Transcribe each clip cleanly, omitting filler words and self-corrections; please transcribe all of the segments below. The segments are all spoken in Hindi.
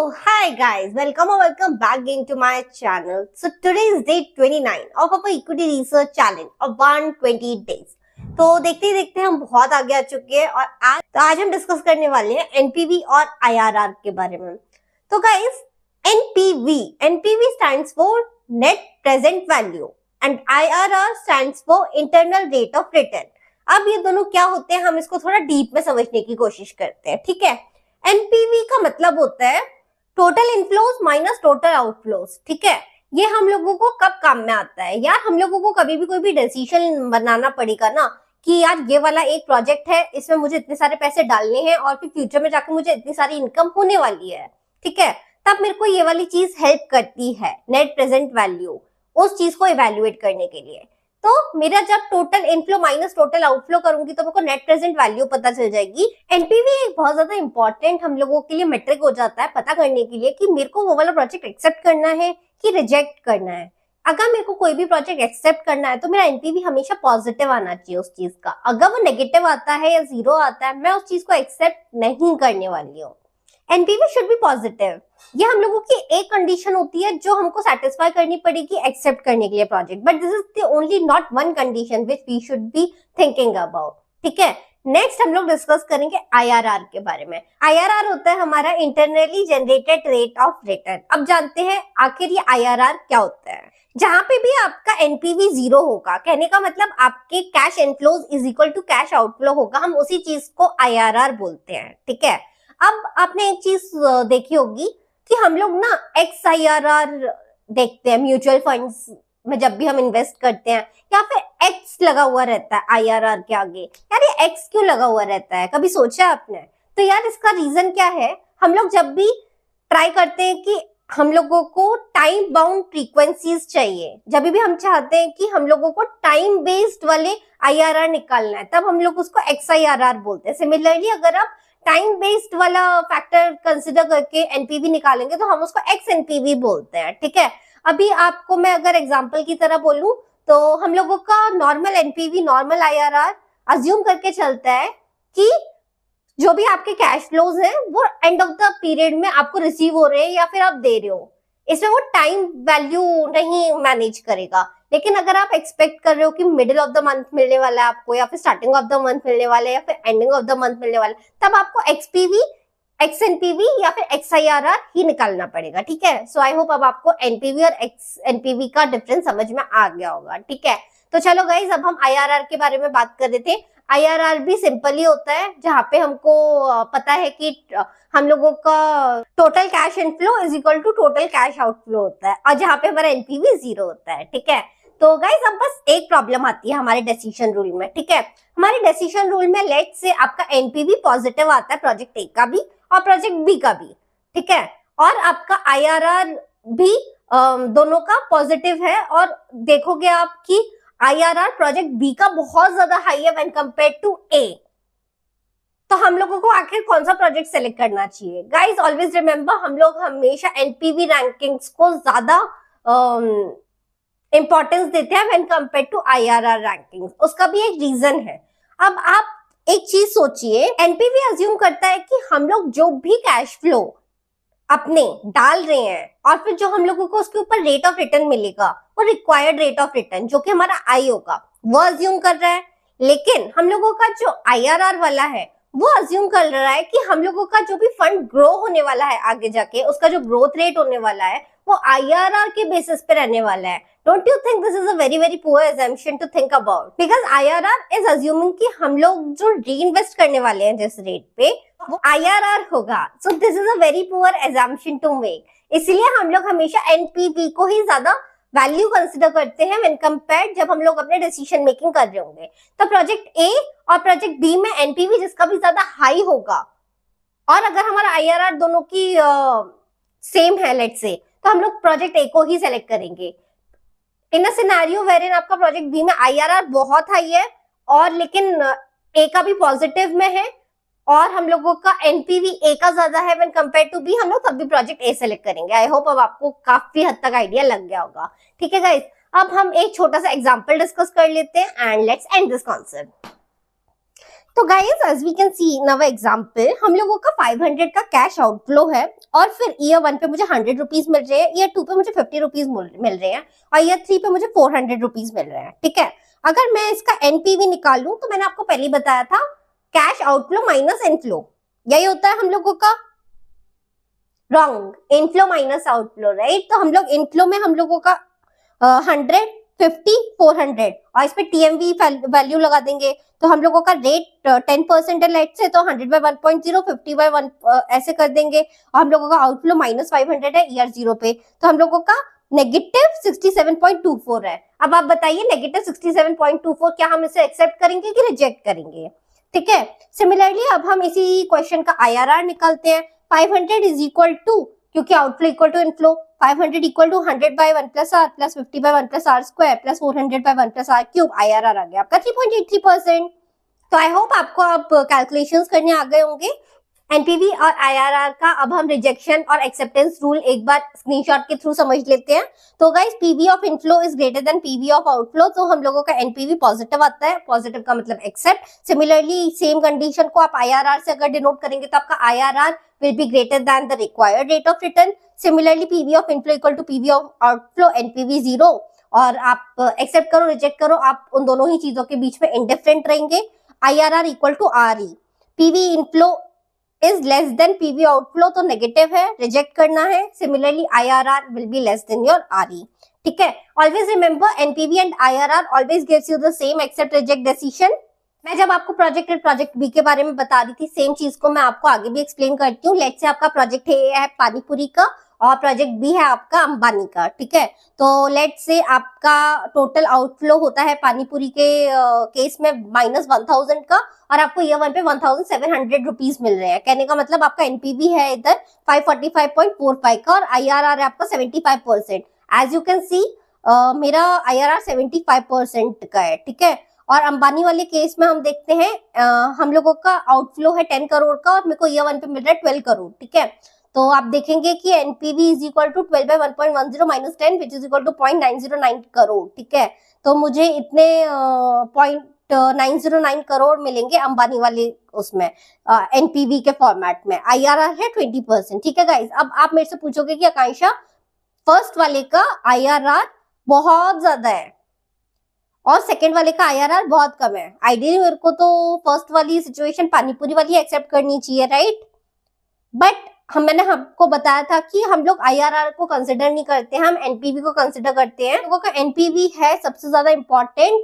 Hi guys, welcome back again to my channel. So today is day 29 of our equity research challenge of 120 days. तो देखते ही देखते हम बहुत आगे आ चुके हैं और आज हम डिस्कस करने वाले हैं एनपीवी और आईआरआर के बारे में. तो guys, NPV stands for net present value and IRR stands for internal rate of return. अब ये दोनों क्या होते हैं, हम इसको थोड़ा डीप में समझने की कोशिश करते हैं. ठीक है, एनपीवी का मतलब होता है total inflows minus total outflows. ठीक है, ये हम लोगों को कब काम में आता है यार, हम लोगों को कभी भी कोई भी डिसीजन बनाना पड़ेगा ना कि यार ये वाला एक प्रोजेक्ट है, इसमें मुझे इतने सारे पैसे डालने हैं और फिर फ्यूचर में जाकर मुझे इतनी सारी इनकम होने वाली है. ठीक है, तब मेरे को ये वाली चीज हेल्प करती है, नेट प्रेजेंट वैल्यू, उस चीज को इवेल्युएट करने के लिए. तो मेरा जब total inflow minus total outflow करूंगी तो मेरे को नेट प्रेजेंट वैल्यू पता चल जाएगी. एनपीवी एक बहुत ज्यादा इंपॉर्टेंट हम लोगों के लिए मेट्रिक हो जाता है पता करने के लिए कि मेरे को वो वाला प्रोजेक्ट एक्सेप्ट करना है कि रिजेक्ट करना है. अगर मेरे को कोई भी प्रोजेक्ट एक्सेप्ट करना है तो मेरा एनपीवी हमेशा पॉजिटिव आना चाहिए उस चीज का. अगर वो नेगेटिव आता है या जीरो आता है, मैं उस चीज को एक्सेप्ट नहीं करने वाली हूँ. NPV should be positive. ये हम लोगों की एक कंडीशन होती है जो हमको सेटिस्फाई करनी पड़ेगी एक्सेप्ट करने के लिए project, but this is the only not one condition which we should be thinking about. ठीक है, नेक्स्ट हम लोग डिस्कस करेंगे आईआरआर के बारे में. आईआरआर होता है हमारा internally generated rate of return. अब जानते हैं आखिर ये आईआरआर क्या होता है. जहां पे भी आपका एनपीवी जीरो होगा, कहने का मतलब आपके cash inflows is equal to cash outflow होगा, हम उसी चीज को आईआरआर बोलते हैं. ठीक है, अब आपने एक चीज देखी होगी कि हम लोग ना XIRR देखते हैं म्यूचुअल फंड्स में जब भी हम इन्वेस्ट करते हैं, या फिर X लगा हुआ रहता है IRR के आगे. यार ये X क्यों लगा हुआ रहता है, कभी सोचा आपने? तो यार इसका रीजन क्या है, हम लोग जब भी ट्राई करते हैं कि हम लोगों को टाइम बाउंड फ्रीक्वेंसीज चाहिए, जब भी हम चाहते हैं कि हम लोगों को टाइम बेस्ड वाले IRR निकालना है, तब हम लोग उसको XIRR बोलते हैं. सिमिलरली अगर आप टाइम बेस्ड वाला फैक्टर कंसिडर करके एनपीवी निकालेंगे तो हम उसको एक्स एनपीवी बोलते हैं. ठीक है, अभी आपको मैं अगर एग्जांपल की तरह बोलूं तो हम लोगों का normal NPV, normal IRR assume करके चलता है कि जो भी आपके कैश फ्लोज हैं वो एंड ऑफ द पीरियड में आपको रिसीव हो रहे हैं या फिर आप दे रहे हो. इसमें वो टाइम वैल्यू नहीं मैनेज करेगा. लेकिन अगर आप एक्सपेक्ट कर रहे हो कि मिडिल ऑफ द मंथ मिलने वाला है आपको, या फिर स्टार्टिंग ऑफ द मंथ मिलने वाला है, या फिर एंडिंग ऑफ द मंथ मिलने वाला है, तब आपको एक्सपीवी, एक्सएनपीवी या फिर XIRR ही निकालना पड़ेगा. ठीक है, सो आई होप अब आपको एनपीवी और एक्सएनपीवी का डिफरेंस समझ में आ गया होगा. ठीक है, तो चलो गाइज, अब हम आईआरआर के बारे में बात कर रहे थे. आईआरआर भी सिंपल ही होता है, जहां पे हमको पता है कि हम लोगों का total cash inflow is equal to total cash outflow होता है, और जहां पे हमारा एनपीवी जीरो होता है. ठीक है, तो गाइस अब बस एक प्रॉब्लम आती है हमारे डिसीजन रूल में. ठीक है, हमारे डिसीजन रूल में लेट से आपका एनपीवी पॉजिटिव आता है प्रोजेक्ट ए का भी और प्रोजेक्ट बी का भी. ठीक है, और आपका आईआरआर भी दोनों का पॉजिटिव है, और देखोगे आप कि आईआरआर प्रोजेक्ट बी का बहुत ज्यादा हाई है व्हेन कंपेयर्ड टू ए. तो हम लोगों को आखिर कौन सा प्रोजेक्ट सेलेक्ट करना चाहिए? गाइस ऑलवेज रिमेंबर, हम लोग हमेशा एनपीवी रैंकिंग्स को ज्यादा इंपॉर्टेंस देते हैं when compared to IRR rankings. उसका भी एक रीजन है. अब आप एक चीज सोचिए, एनपीवी अज्यूम करता है कि हम लोग जो भी कैश फ्लो अपने डाल रहे हैं और फिर जो हम लोगों को उसके ऊपर रेट ऑफ रिटर्न मिलेगा, वो रिक्वायर्ड रेट ऑफ रिटर्न जो कि हमारा आई होगा, वो अज्यूम कर रहा है. लेकिन हम लोगों का जो आईआरआर वाला है वो अज्यूम कर रहा है कि हम लोगों का जो भी फंड ग्रो होने वाला है आगे जाके, उसका जो ग्रोथ रेट होने वाला है वो आईआरआर के बेसिस पे रहने वाला है. Don't you think this is a very very poor assumption to think about? Because IRR is assuming कि हम लोग जो री इन्वेस्ट करने वाले हैं जिस रेट पे, वो आईआरआर होगा. So this is a very poor assumption to make. इसलिए हम लोग हमेशा एनपीवी को ही ज्यादा वैल्यू कंसिडर करते हैं व्हेन कंपेयर्ड, जब हम लोग अपने डिसीजन मेकिंग कर रहे होंगे. तो प्रोजेक्ट ए और प्रोजेक्ट बी में एनपीवी जिसका भी ज्यादा हाई होगा, और अगर हमारा आईआरआर दोनों की सेम है लेट्स से, तो हम लोग प्रोजेक्ट ए को ही सेलेक्ट करेंगे. इन अ सिनेरियो वेयरइन आपका प्रोजेक्ट बी में आईआरआर बहुत हाई है और लेकिन ए का भी पॉजिटिव में है, और हम लोगों का एनपीवी ए का ज्यादा है व्हेन कंपेयर टू बी, हम लोग तब भी प्रोजेक्ट ए सेलेक्ट करेंगे. आई होप अब आपको काफी हद तक आइडिया लग गया होगा. ठीक है गाइस, अब हम एक छोटा सा एग्जांपल डिस्कस कर लेते हैं and let's end this concept. तो guys as we can see in our example हम लोगों का 500 का कैश आउटफ्लो है और फिर ईयर 1 पे मुझे 100 रुपीज मिल रहे हैं, ईयर 2 पे मुझे 50 रुपीज मिल रहे हैं और ईयर 3 पे मुझे 400 रुपीज मिल रहे हैं। ठीक है, अगर मैं इसका एनपीवी निकालूं तो मैंने आपको पहले ही बताया था कैश आउटफ्लो माइनस इनफ्लो, यही होता है हम लोगों का। Wrong, inflow minus outflow, right. तो हम लोग इनफ्लो में हम लोगों का 100, 50, 400 और इस पे टीएमवी वैल्यू लगा देंगे तो हम लोगों का रेट 10% है लेट से, तो 100 बाय 1.0, 50 बाय 1 ऐसे कर देंगे और हम लोगों का आउटफ्लो माइनस 500 है ईयर 0 पे, तो हम लोगों का नेगेटिव 67.24 है। अब आप बताइए नेगेटिव 67.24 क्या हम इसे एक्सेप्ट करेंगे कि रिजेक्ट करेंगे? ठीक है, सिमिलरली अब हम इसी क्वेश्चन का आईआरआर निकालते हैं। 500 इज इक्वल टू, क्योंकि outflow equal to inflow, 500 equal to 100 by 1 plus R plus 50 by 1 plus R square plus 400 by 1 plus R cube. IRR आ गया आपका 3.83%। तो आई होप आपको अब कैलकुलेशंस करने आ गए होंगे एनपीवी और आईआरआर का। अब हम रिजेक्शन और एक्सेप्टेंस रूल एक बार स्क्रीनशॉट के थ्रू समझ लेते हैं। तो guys PV of inflow is greater than PV of outflow, तो हम लोगों का एनपीवी पॉजिटिव आता है, पॉजिटिव का मतलब एक्सेप्ट। सिमिलरली सेम कंडीशन को आप आईआरआर से अगर डिनोट करेंगे तो आपका IRR will be greater than the required rate of return. Similarly, PV of inflow equal to PV of outflow, NPV 0. और आप एक्सेप्ट करो रिजेक्ट करो, आप उन दोनों ही चीजों के बीच में इंडिफरेंट रहेंगे। IRR equal to RE. PV inflow is less than PV outflow, तो नेगेटिव है, रिजेक्ट करना है। Similarly, IRR will be less than your RE. ठीक है, always remember NPV and IRR always gives you the same accept reject decision. मैं जब आपको प्रोजेक्ट ए प्रोजेक्ट बी के बारे में बता रही थी, सेम चीज को मैं आपको आगे भी एक्सप्लेन करती हूँ। लेट्स से आपका प्रोजेक्ट ए है पानीपुरी का और प्रोजेक्ट बी है आपका अंबानी का। ठीक है, तो लेट्स से आपका टोटल आउटफ्लो होता है पानीपुरी के केस में -1000 का और आपको ईयर 1 पे 1700 रुपीज मिल रहे हैं। कहने का मतलब आपका एनपीवी है इधर 545.45 का और आईआरआर है आपका 75%। एज यू कैन सी मेरा आईआरआर 75% का है। ठीक है, और अंबानी वाले केस में हम देखते हैं हम लोगों का आउटफ्लो है 10 करोड़ का और मेरे को ईयर 1 पे मिल रहा है 12 करोड़। ठीक है, तो आप देखेंगे कि NPV is equal to 12 by 1.10 minus 10 which is equal to 0.909 crore. ठीक है, तो मुझे इतने 0.909 करोड़ मिलेंगे अंबानी वाले उसमें एनपीवी के फॉर्मेट में। आईआरआर है 20%। ठीक है गाइस, अब आप मेरे से पूछोगे कि आकांक्षा फर्स्ट वाले का आईआरआर बहुत ज्यादा है और सेकंड वाले का आईआरआर बहुत कम है। आइडियली मेरे को तो फर्स्ट वाली सिचुएशन पानीपुरी वाली एक्सेप्ट करनी चाहिए, राइट। बट मैंने आपको बताया था कि हम लोग आईआरआर को कंसिडर नहीं करते, हम एनपीवी को कंसिडर करते हैं। लोगों का एनपीवी है सबसे ज्यादा इंपॉर्टेंट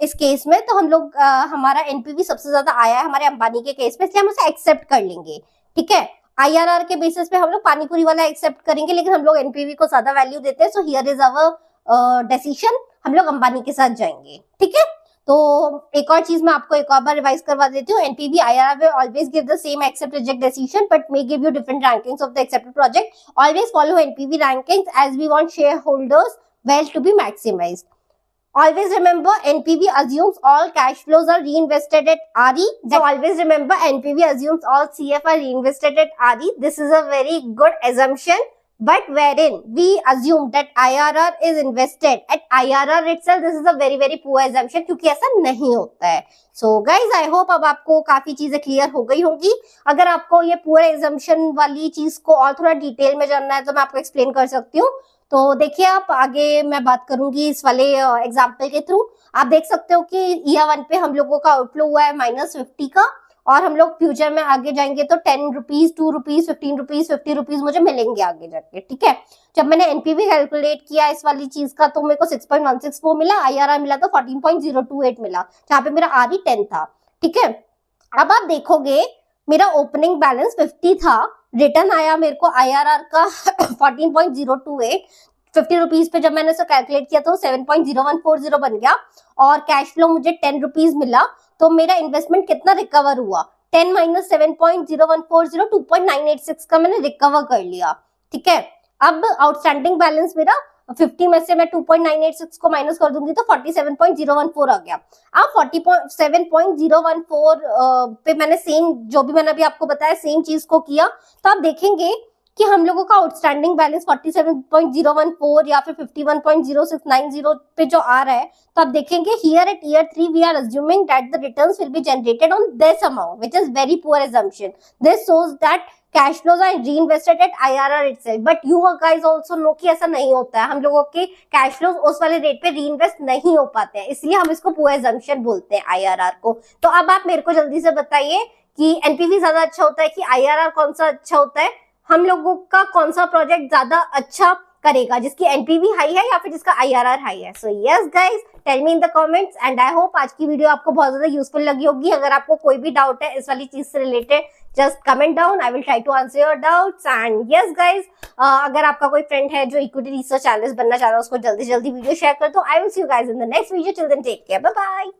इस केस में, तो हम लोग हमारा एनपीवी सबसे ज्यादा आया है हमारे अंबानी के केस में, इसलिए हम उसे एक्सेप्ट कर लेंगे। ठीक है, आईआरआर के बेसिस पे हम लोग पानीपुरी वाला एक्सेप्ट करेंगे, लेकिन हम लोग एनपीवी को ज्यादा वैल्यू देते हैं। So here is our decision, हम लोग अंबानी के साथ जाएंगे। ठीक है, तो एक और चीज मैं आपको एक और बार रिवाइज करवा देती हूँ। NPV IRR will always give the same accept reject decision but may give you different rankings of the accepted project. Always follow NPV rankings as we want shareholders wealth to be maximized. Always remember NPV assumes all cash flows are reinvested at RE. So always remember NPV assumes all CF are reinvested at RE. This is a very good assumption, but wherein we assume that IRR is invested at IRR itself. This is a very very poor assumption क्योंकि ऐसा नहीं होता है। So guys, I hope अब आपको काफी चीजें क्लियर हो गई होंगी। अगर आपको ये पूरे एग्जाम्पशन वाली चीज को और थोड़ा डिटेल में जानना है तो मैं आपको एक्सप्लेन कर सकती हूँ। तो देखिए, आप आगे मैं बात करूंगी इस वाले एग्जाम्पल के थ्रू। आप देख सकते हो कि ईयर 1 पे हम लोगों का आउटफ्लो हुआ है -50 का और हम लोग फ्यूचर में आगे जाएंगे तो 10 रुपीज, 2 रुपीज, 15 रुपीज, 50 रुपीज मुझे मिलेंगे आगे जाके। ठीक है, जब मैंने एनपीवी कैलकुलेट किया इस वाली चीज का तो मेरे को 6.164 मिला, आईआरआर मिला तो 14.028 मिला, जहाँ पे मेरा आरई 10 था। ठीक है, अब आप देखोगे मेरा ओपनिंग बैलेंस 50 था, रिटर्न आया मेरे को आईआरआर का 14.028। 50 रुपीज पे जब मैंने इसे कैलकुलेट किया तो 7.0140 बन गया और कैश फ्लो मुझे 10 रुपीज मिला। तो मेरा इन्वेस्टमेंट कितना रिकवर हुआ? 10 माइनस 7.0140, 2.986 का मैंने रिकवर कर लिया। ठीक है, अब आउटस्टैंडिंग बैलेंस मेरा 50 में से मैं 2.986 को माइनस कर दूंगी तो 47.014 आ गया। अब 47.014 पे मैंने सेम जो भी मैंने अभी आपको बताया सेम चीज को किया, तो आप देखेंगे कि हम लोगों का आउटस्टैंडिंग बैलेंस 47.014 या फिर 51.0690 पे जो आ रहा है, तो आप देखेंगे here at year 3 we are assuming that the returns will be generated on this amount, which is very poor assumption. This shows that cash flows are reinvested at IRR itself. But you guys also know कि ऐसा नहीं होता है, हम लोगों के कैश फ्लोज उस वाले रेट पे रीइन्वेस्ट नहीं हो पाते हैं, इसलिए हम इसको पुअर assumption बोलते हैं IRR को. तो अब आप मेरे को जल्दी से बताइए कि एनपीवी ज्यादा अच्छा होता है कि IRR कौन सा अच्छा होता है, हम लोगों का कौन सा प्रोजेक्ट ज्यादा अच्छा करेगा, जिसकी एनपीवी हाई है या फिर जिसका IRR हाई है. So yes guys, tell me in the comments and I hope आज की वीडियो आपको बहुत ज्यादा यूजफुल लगी होगी. अगर आपको कोई भी डाउट है इस वाली चीज से related, just comment down, I will try to answer your doubts. And yes guys, अगर आपका कोई फ्रेंड है जो इक्विटी रिसर्च एनालिस्ट बनना चाह रहा है, उसको जल्दी जल्दी वीडियो शेयर कर दो. I will see you guys in the next video. Till then take care, bye bye.